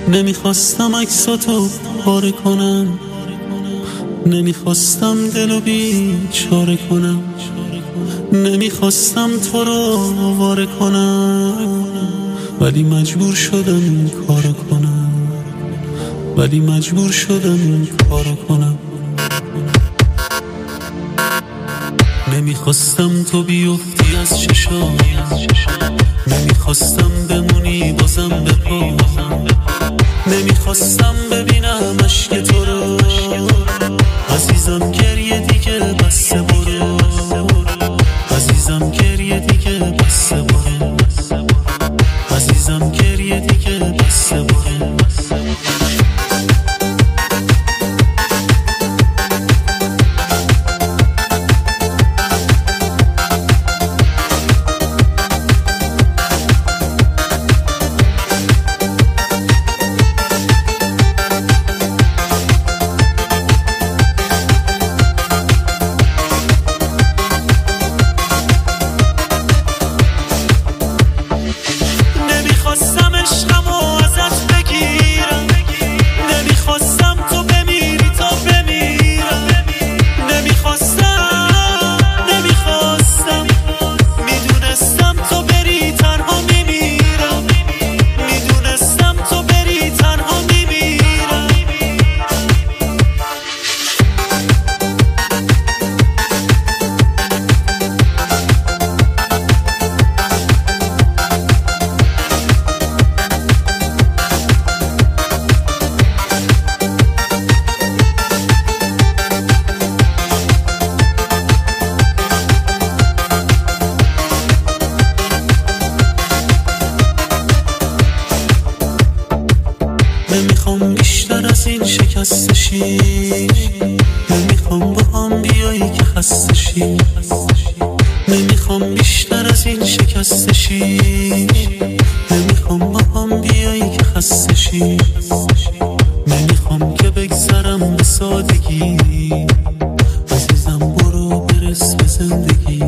نمیخواستم عکساتو پاره کنم، نمیخواستم دلو بیچاره کنم، نمیخواستم تو رو آواره کنم، ولی مجبور شدم این کارو کنم، ولی مجبور شدم این کارو کنم. نمیخواستم تو بیفتی از چشام، نمیخواستم بمونی بازم به پا، نمیخواستم ببینم اشک تو رو. عزیزم گریه دیگه بسه برو، عزیزم گریه دیگه بسه برو، عزیزم گریه دیگه بسه برو. نمیخواستم عشقمو ازت بگیرم، نمیخواستم تو بمیری تا بمیرم، نمیخواستم میدونستم تو بری تنها میمیرم، میدونستم تو بری تنها میمیرم. نمیخوام بیشتر از این شکست شی، نمیخوام با هم بیایی که خسته شی، نمیخوام بیشتر از این شکست شی، نمیخوام با هم بیایی که خسته شی، نمیخوام که بگذرم به سادگی. عزیزم برو برس به زندگی،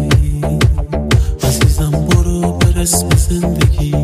عزیزم برو برس به زندگی.